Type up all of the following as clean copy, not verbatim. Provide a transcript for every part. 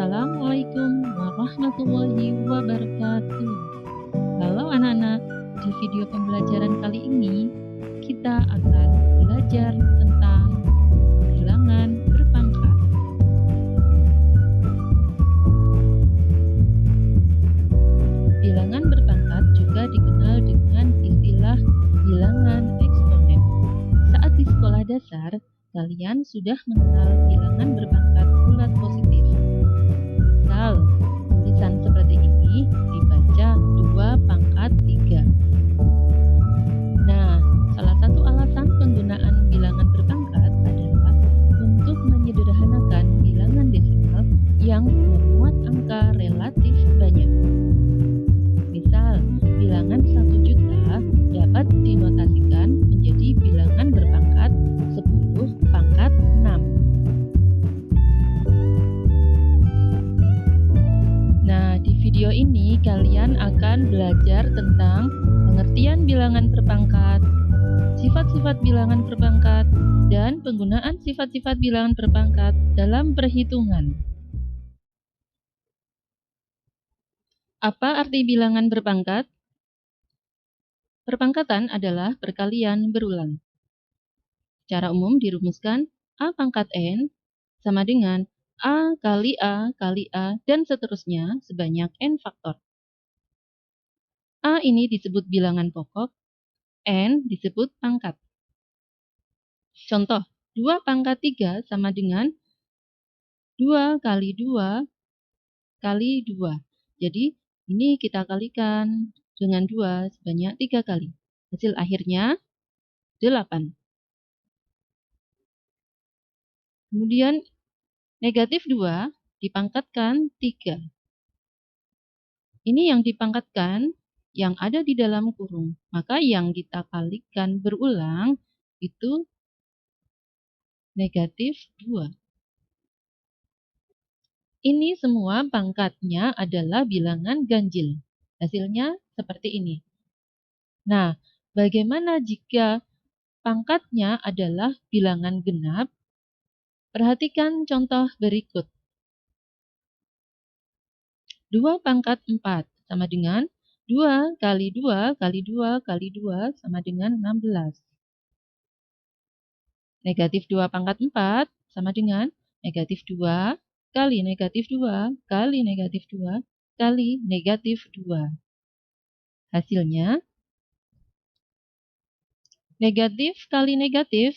Assalamualaikum warahmatullahi wabarakatuh. Halo anak-anak, di video pembelajaran kali ini kita akan belajar tentang bilangan berpangkat. Bilangan berpangkat juga dikenal dengan istilah bilangan eksponen. Saat di sekolah dasar, kalian sudah mengenal bilangan berpangkat bulat positif. Misal, tulisan seperti ini dibaca 2 pangkat 3. Nah, salah satu alasan penggunaan bilangan berpangkat adalah untuk menyederhanakan bilangan desimal yang memuat angka relatif banyak. Misal, bilangan 1 juta dapat dinotasikan menjadi bilangan berpangkat 10 pangkat 6. Nah, di video ini kalian akan belajar tentang pengertian bilangan berpangkat, sifat-sifat bilangan berpangkat, dan penggunaan sifat-sifat bilangan berpangkat dalam perhitungan. Apa arti bilangan berpangkat? Perpangkatan adalah perkalian berulang. Secara umum dirumuskan A pangkat N sama dengan A kali A kali A dan seterusnya sebanyak N faktor. A ini disebut bilangan pokok, N disebut pangkat. Contoh, 2 pangkat 3 sama dengan 2 kali 2 kali 2. Jadi, ini kita kalikan dengan 2 sebanyak 3 kali. Hasil akhirnya 8. Kemudian, negatif 2 dipangkatkan 3. Ini yang dipangkatkan yang ada di dalam kurung. Maka yang kita kalikan berulang itu negatif 2. Ini semua pangkatnya adalah bilangan ganjil. Hasilnya seperti ini. Nah, bagaimana jika pangkatnya adalah bilangan genap? Perhatikan contoh berikut. 2 pangkat 4 sama dengan 2 kali 2 kali 2 kali 2 sama dengan 16. Negatif 2 pangkat 4 sama dengan negatif 2 kali negatif 2 kali negatif 2 kali negatif 2. Hasilnya, negatif kali negatif,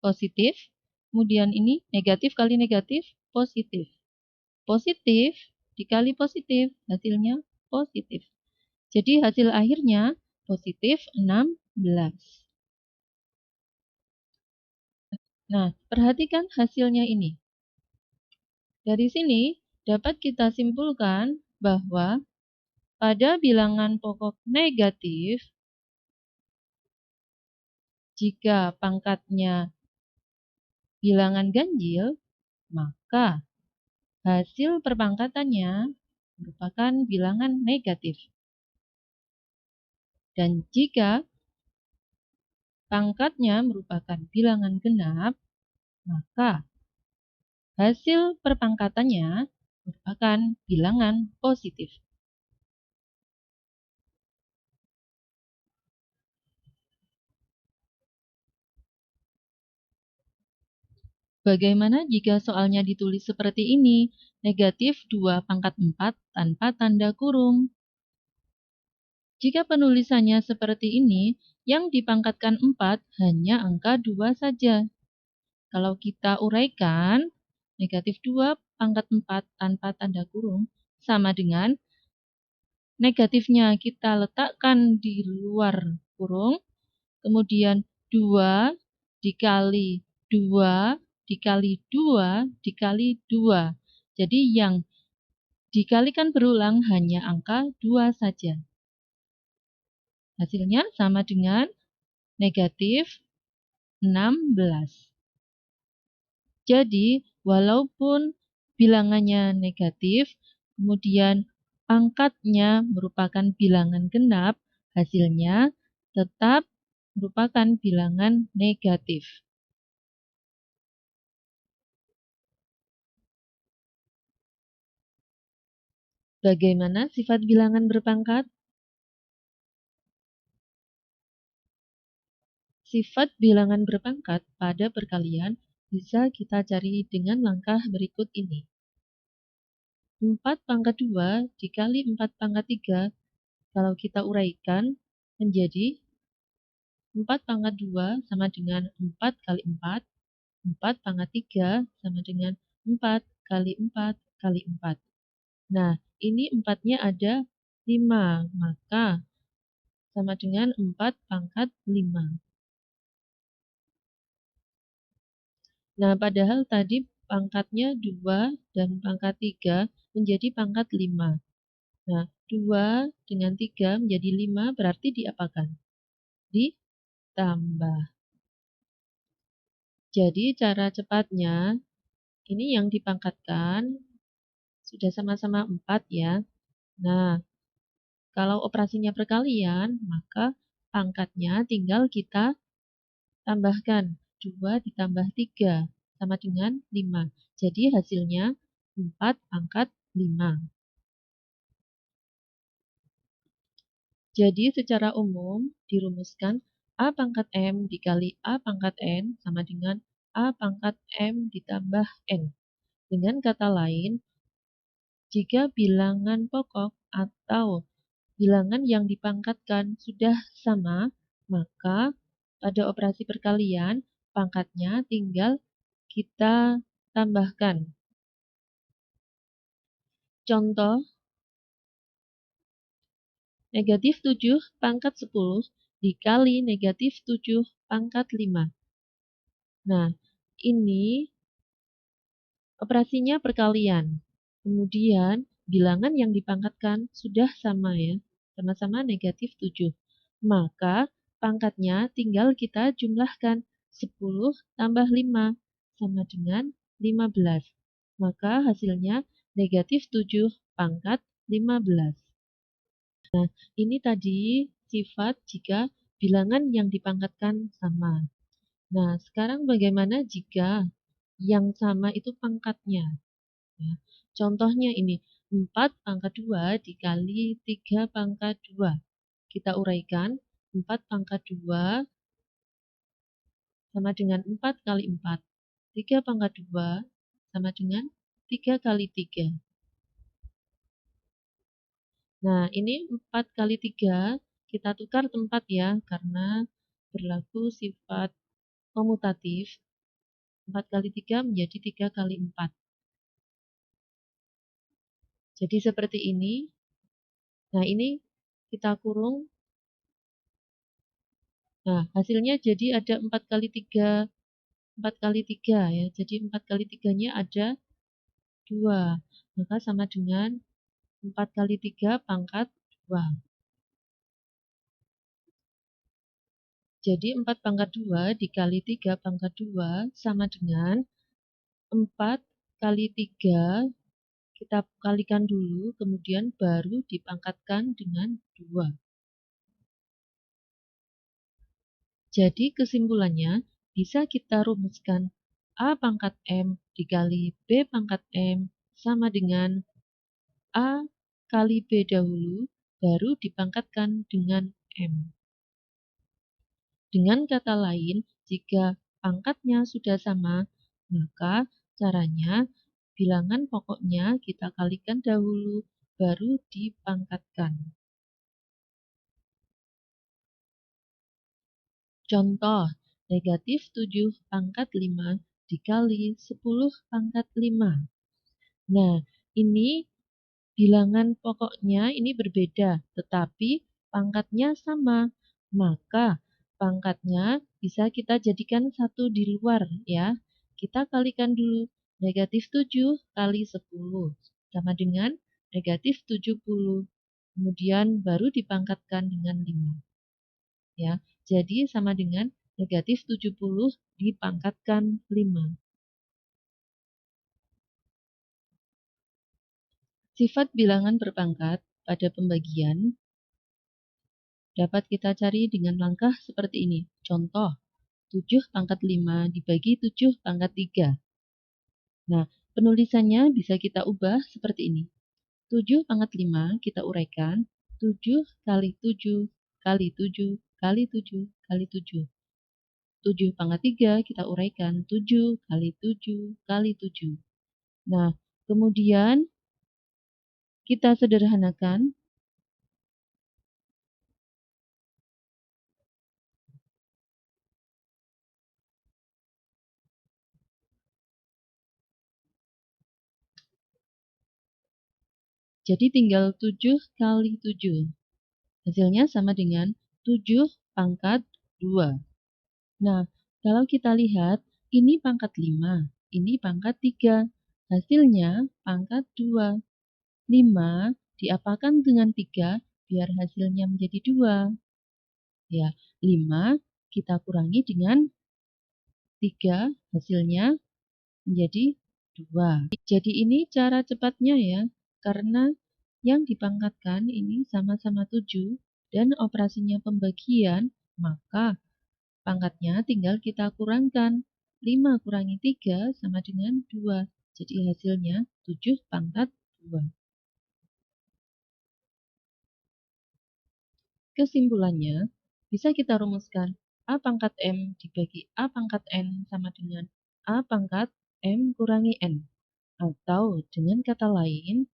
positif. Kemudian ini negatif kali negatif, positif. Positif dikali positif, hasilnya positif. Jadi hasil akhirnya positif 16. Nah, perhatikan hasilnya ini. Dari sini dapat kita simpulkan bahwa pada bilangan pokok negatif, jika pangkatnya bilangan ganjil, maka hasil perpangkatannya merupakan bilangan negatif. Dan jika pangkatnya merupakan bilangan genap, maka hasil perpangkatannya merupakan bilangan positif. Bagaimana jika soalnya ditulis seperti ini? Negatif 2 pangkat 4 tanpa tanda kurung. Jika penulisannya seperti ini, yang dipangkatkan 4 hanya angka 2 saja. Kalau kita uraikan, negatif 2 pangkat 4 tanpa tanda kurung sama dengan negatifnya kita letakkan di luar kurung, kemudian 2 dikali 2 dikali 2 dikali 2. Jadi yang dikalikan berulang hanya angka 2 saja. Hasilnya sama dengan negatif 16. Jadi, walaupun bilangannya negatif, kemudian pangkatnya merupakan bilangan genap, hasilnya tetap merupakan bilangan negatif. Bagaimana sifat bilangan berpangkat? Sifat bilangan berpangkat pada perkalian bisa kita cari dengan langkah berikut ini. 4 pangkat 2 dikali 4 pangkat 3, kalau kita uraikan menjadi 4 pangkat 2 sama dengan 4 kali 4, 4 pangkat 3 sama dengan 4 kali 4 kali 4. Nah, ini 4-nya ada 5, maka sama dengan 4 pangkat 5. Nah, padahal tadi pangkatnya 2 dan pangkat 3 menjadi pangkat 5. Nah, 2 dengan 3 menjadi 5 berarti diapakan? Ditambah. Jadi cara cepatnya, ini yang dipangkatkan sudah sama-sama 4 ya. Nah, kalau operasinya perkalian, maka pangkatnya tinggal kita tambahkan. 2 ditambah 3 sama dengan 5. Jadi hasilnya 4 pangkat 5. Jadi secara umum dirumuskan A pangkat M dikali A pangkat N sama dengan A pangkat M ditambah N. Dengan kata lain, jika bilangan pokok atau bilangan yang dipangkatkan sudah sama, maka pada operasi perkalian pangkatnya tinggal kita tambahkan. Contoh, negatif 7 pangkat 10 dikali negatif 7 pangkat 5. Nah, ini operasinya perkalian. Kemudian, bilangan yang dipangkatkan sudah sama ya, sama-sama negatif 7. Maka, pangkatnya tinggal kita jumlahkan 10 tambah 5 sama dengan 15. Maka hasilnya negatif 7 pangkat 15. Nah, ini tadi sifat jika bilangan yang dipangkatkan sama. Nah, sekarang bagaimana jika yang sama itu pangkatnya? Ya. Contohnya ini, 4 pangkat 2 dikali 3 pangkat 2. Kita uraikan, 4 pangkat 2 sama dengan 4 kali 4. 3 pangkat 2 sama dengan 3 kali 3. Nah, ini 4 kali 3, kita tukar tempat ya, karena berlaku sifat komutatif. 4 kali 3 menjadi 3 kali 4. Jadi seperti ini. Nah, ini kita kurung. Nah, hasilnya jadi ada 4 kali 3, 4 kali 3 ya. Jadi 4 kali 3-nya ada 2. Maka sama dengan 4 kali 3 pangkat 2. Jadi 4 pangkat 2 dikali 3 pangkat 2 sama dengan 4 kali 3, kita kalikan dulu, kemudian baru dipangkatkan dengan 2. Jadi kesimpulannya bisa kita rumuskan A pangkat M dikali B pangkat M sama dengan A kali B dahulu, baru dipangkatkan dengan M. Dengan kata lain, jika pangkatnya sudah sama, maka caranya bilangan pokoknya kita kalikan dahulu, baru dipangkatkan. Contoh, negatif 7 pangkat 5 dikali 10 pangkat 5. Nah, ini bilangan pokoknya ini berbeda, tetapi pangkatnya sama. Maka pangkatnya bisa kita jadikan satu di luar ya. Kita kalikan dulu. Negatif 7 kali 10 sama dengan negatif 70. Kemudian baru dipangkatkan dengan 5. Ya, jadi sama dengan negatif 70 dipangkatkan 5. Sifat bilangan berpangkat pada pembagian dapat kita cari dengan langkah seperti ini. Contoh, 7 pangkat 5 dibagi 7 pangkat 3. Nah, penulisannya bisa kita ubah seperti ini. 7 pangkat 5 kita uraikan, 7 kali 7 kali 7 kali 7 kali 7. 7 pangkat 3 kita uraikan, 7 kali 7 kali 7. Nah, kemudian kita sederhanakan, jadi tinggal 7 kali 7. Hasilnya sama dengan 7 pangkat 2. Nah, kalau kita lihat, ini pangkat 5, ini pangkat 3. Hasilnya pangkat 2. 5 diapakan dengan 3 biar hasilnya menjadi 2. Ya, 5 kita kurangi dengan 3, hasilnya menjadi 2. Jadi ini cara cepatnya ya, karena yang dipangkatkan ini sama-sama 7 dan operasinya pembagian, maka pangkatnya tinggal kita kurangkan. 5 kurangi 3 sama dengan 2. Jadi hasilnya 7 pangkat 2. Kesimpulannya, bisa kita rumuskan A pangkat M dibagi A pangkat N sama dengan A pangkat M kurangi N. Atau dengan kata lain,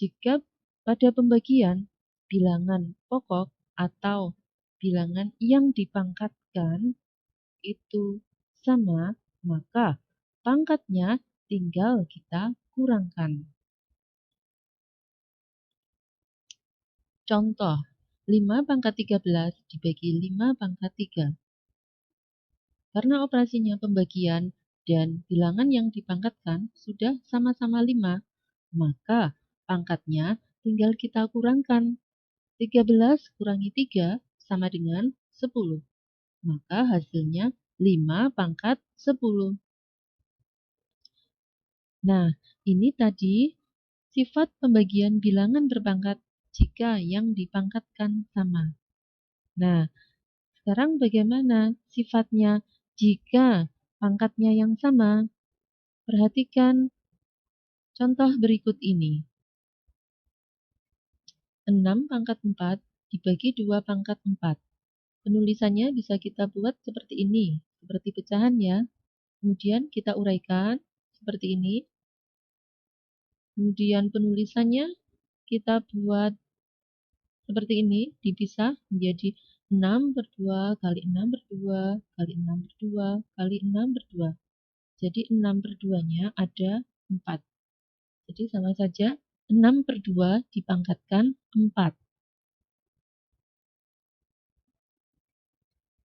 jika pada pembagian bilangan pokok atau bilangan yang dipangkatkan itu sama, maka pangkatnya tinggal kita kurangkan. Contoh, 5 pangkat 13 dibagi 5 pangkat 3. Karena operasinya pembagian dan bilangan yang dipangkatkan sudah sama-sama 5, maka pangkatnya tinggal kita kurangkan. 13 kurangi 3 sama dengan 10. Maka hasilnya 5 pangkat 10. Nah, ini tadi sifat pembagian bilangan berpangkat jika yang dipangkatkan sama. Nah, sekarang bagaimana sifatnya jika pangkatnya yang sama? Perhatikan contoh berikut ini. 6 pangkat 4 dibagi 2 pangkat 4. Penulisannya bisa kita buat seperti ini, seperti pecahan ya. Kemudian kita uraikan seperti ini. Kemudian penulisannya kita buat seperti ini, dipisah menjadi 6 per 2 kali 6 per 2 kali 6 per 2 kali 6 per 2. Jadi 6 per 2-nya ada 4. Jadi sama saja 6 per 2 dipangkatkan 4.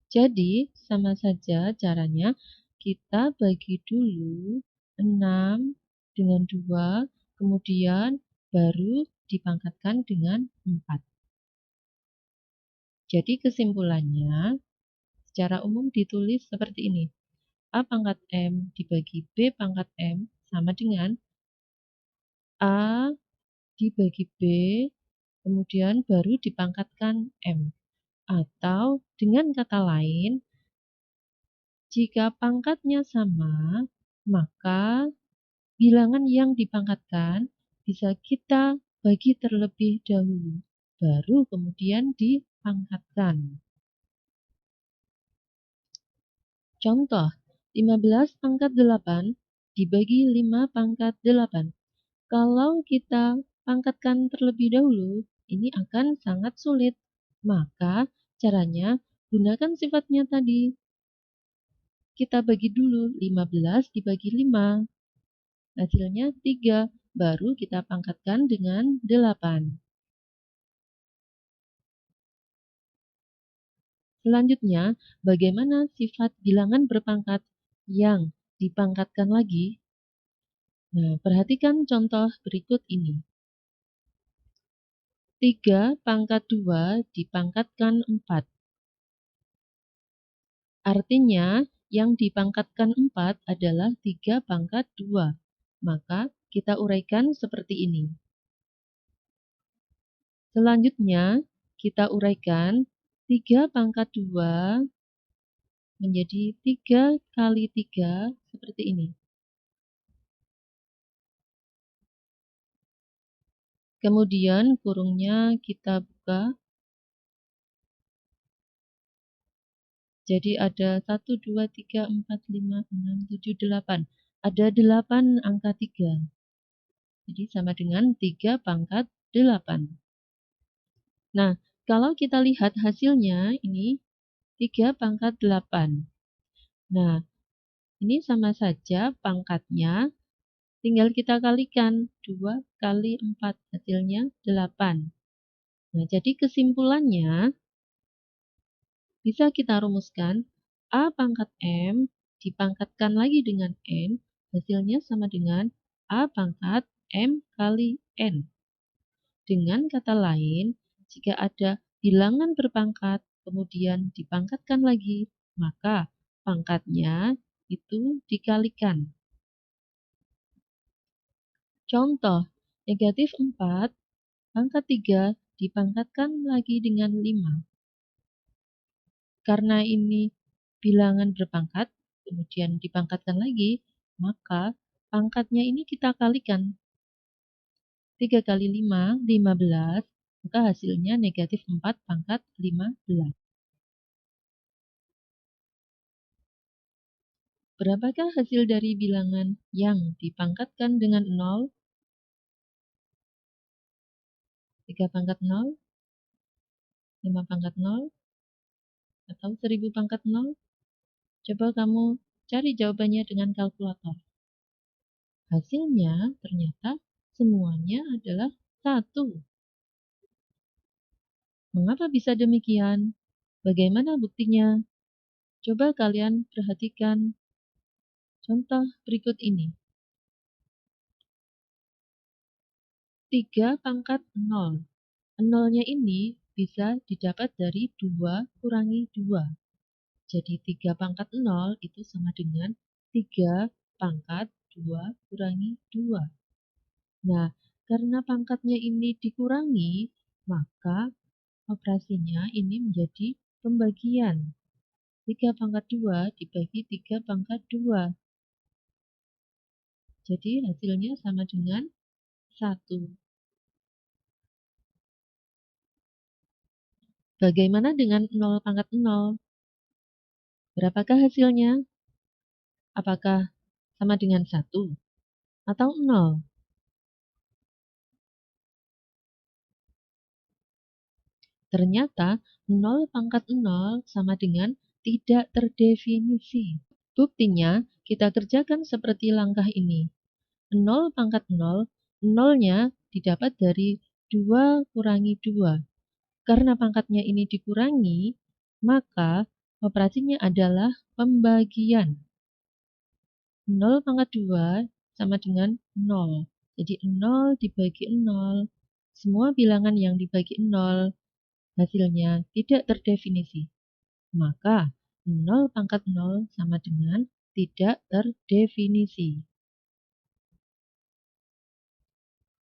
Jadi sama saja caranya kita bagi dulu 6 dengan 2, kemudian baru dipangkatkan dengan 4. Jadi kesimpulannya secara umum ditulis seperti ini. A pangkat M dibagi B pangkat M sama dengan A dibagi B, kemudian baru dipangkatkan M. Atau dengan kata lain, jika pangkatnya sama, maka bilangan yang dipangkatkan bisa kita bagi terlebih dahulu, baru kemudian dipangkatkan. Contoh, 15 pangkat 8 dibagi 5 pangkat 8. Kalau kita pangkatkan terlebih dahulu, ini akan sangat sulit. Maka caranya gunakan sifatnya tadi. Kita bagi dulu 15 dibagi 5. Hasilnya 3. Baru kita pangkatkan dengan 8. Selanjutnya, bagaimana sifat bilangan berpangkat yang dipangkatkan lagi? Nah, perhatikan contoh berikut ini. 3 pangkat 2 dipangkatkan 4. Artinya, yang dipangkatkan 4 adalah 3 pangkat 2. Maka, kita uraikan seperti ini. Selanjutnya, kita uraikan 3 pangkat 2 menjadi 3 kali 3 seperti ini. Kemudian kurungnya kita buka. Jadi ada 1, 2, 3, 4, 5, 6, 7, 8. Ada 8 angka 3. Jadi sama dengan 3 pangkat 8. Nah, kalau kita lihat hasilnya ini 3 pangkat 8. Nah, ini sama saja pangkatnya, tinggal kita kalikan. 2 kali 4, hasilnya 8. Nah, jadi kesimpulannya bisa kita rumuskan A pangkat M dipangkatkan lagi dengan N, hasilnya sama dengan A pangkat M kali N. Dengan kata lain, jika ada bilangan berpangkat, kemudian dipangkatkan lagi, maka pangkatnya itu dikalikan. Contoh, negatif 4, pangkat 3 dipangkatkan lagi dengan 5. Karena ini bilangan berpangkat, kemudian dipangkatkan lagi, maka pangkatnya ini kita kalikan. 3 kali 5, 15, maka hasilnya negatif 4 pangkat 15. Berapakah hasil dari bilangan yang dipangkatkan dengan 0? 3 pangkat 0, 5 pangkat 0, atau 1000 pangkat 0? Coba kamu cari jawabannya dengan kalkulator. Hasilnya ternyata semuanya adalah 1. Mengapa bisa demikian? Bagaimana buktinya? Coba kalian perhatikan contoh berikut ini. 3 pangkat 0. 0-nya ini bisa didapat dari 2 kurangi 2. Jadi 3 pangkat 0 itu sama dengan 3 pangkat 2 kurangi 2. Nah, karena pangkatnya ini dikurangi, maka operasinya ini menjadi pembagian. 3 pangkat 2 dibagi 3 pangkat 2. Jadi hasilnya sama dengan 1. Bagaimana dengan 0 pangkat 0? Berapakah hasilnya? Apakah sama dengan 1 atau 0? Ternyata 0 pangkat 0 sama dengan tidak terdefinisi. Buktinya, kita kerjakan seperti langkah ini. 0 pangkat 0, 0-nya didapat dari 2 kurangi 2. Karena pangkatnya ini dikurangi, maka operasinya adalah pembagian. 0 pangkat 2 sama dengan 0. Jadi 0 dibagi 0. Semua bilangan yang dibagi 0 hasilnya tidak terdefinisi. Maka 0 pangkat 0 sama dengan tidak terdefinisi.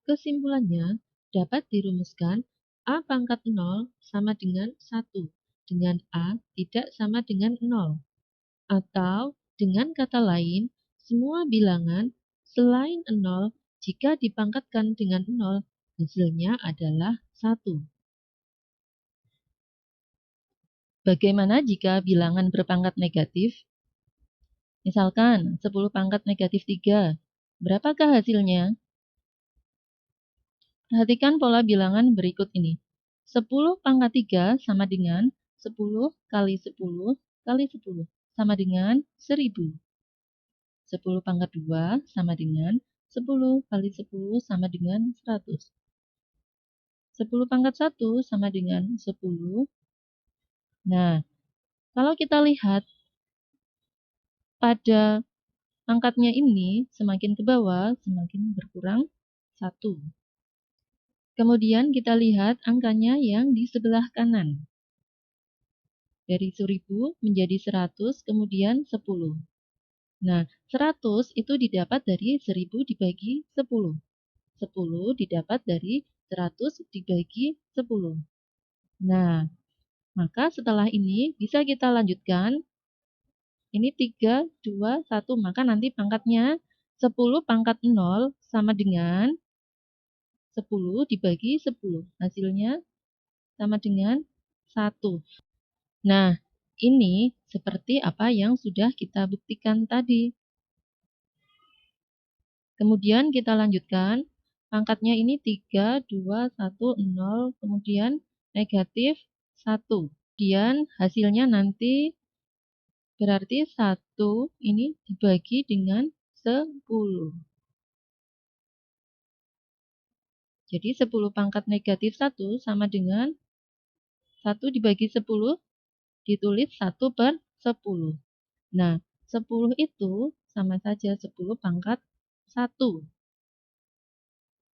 Kesimpulannya dapat dirumuskan A pangkat 0 sama dengan 1, dengan A tidak sama dengan 0. Atau dengan kata lain, semua bilangan selain 0 jika dipangkatkan dengan 0, hasilnya adalah 1. Bagaimana jika bilangan berpangkat negatif? Misalkan 10 pangkat negatif 3. Berapakah hasilnya? Perhatikan pola bilangan berikut ini. 10 pangkat 3 sama dengan 10 kali 10 kali 10 sama dengan 1000. 10 pangkat 2 sama dengan 10 kali 10 sama dengan 100. 10 pangkat 1 sama dengan 10. Nah, kalau kita lihat pada pangkatnya ini semakin ke bawah semakin berkurang 1. Kemudian kita lihat angkanya yang di sebelah kanan. Dari 1000 menjadi 100, kemudian 10. Nah, 100 itu didapat dari 1000 dibagi 10. 10 didapat dari 100 dibagi 10. Nah, maka setelah ini bisa kita lanjutkan. Ini 3, 2, 1. Maka nanti pangkatnya 10 pangkat 0 sama dengan 10 dibagi 10. Hasilnya sama dengan 1. Nah, ini seperti apa yang sudah kita buktikan tadi. Kemudian kita lanjutkan. Pangkatnya ini 3, 2, 1, 0. Kemudian negatif 1. Kemudian hasilnya nanti berarti 1 ini dibagi dengan 10. Jadi 10 pangkat negatif 1 sama dengan 1 dibagi 10 ditulis 1 per 10. Nah, 10 itu sama saja 10 pangkat 1.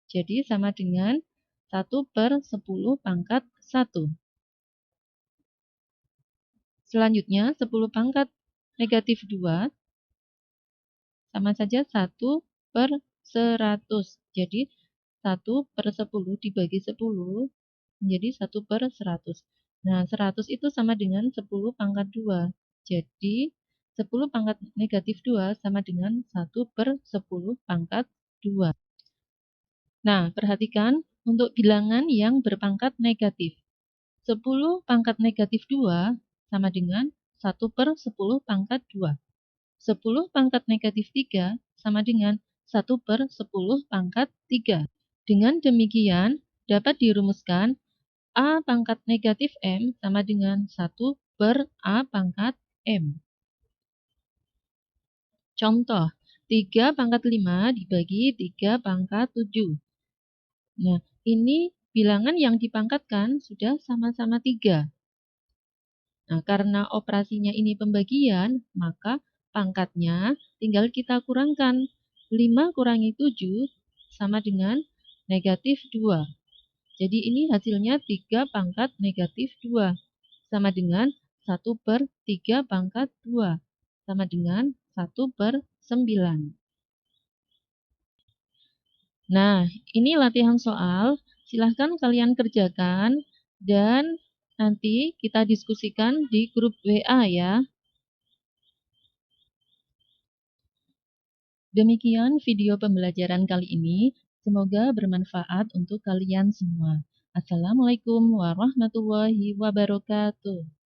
Jadi sama dengan 1 per 10 pangkat 1. Selanjutnya 10 pangkat negatif 2 sama saja 1 per 100. Jadi 1 per 10 dibagi 10 menjadi 1 per 100. Nah, 100 itu sama dengan 10 pangkat 2. Jadi 10 pangkat negatif 2 sama dengan 1 per 10 pangkat 2. Nah, perhatikan untuk bilangan yang berpangkat negatif. 10 pangkat negatif 2 sama dengan 1 per 10 pangkat 2. 10 pangkat negatif 3 sama dengan 1 per 10 pangkat 3. Dengan demikian, dapat dirumuskan A pangkat negatif M sama dengan 1 per A pangkat M. Contoh, 3 pangkat 5 dibagi 3 pangkat 7. Nah, ini bilangan yang dipangkatkan sudah sama-sama 3. Nah, karena operasinya ini pembagian, maka pangkatnya tinggal kita kurangkan. 5 kurangi 7 sama dengan negatif 2. Jadi ini hasilnya 3 pangkat negatif 2. Sama dengan 1 per 3 pangkat 2. Sama dengan 1 per 9. Nah, ini latihan soal. Silahkan kalian kerjakan dan nanti kita diskusikan di grup WA ya. Demikian video pembelajaran kali ini. Semoga bermanfaat untuk kalian semua. Assalamualaikum warahmatullahi wabarakatuh.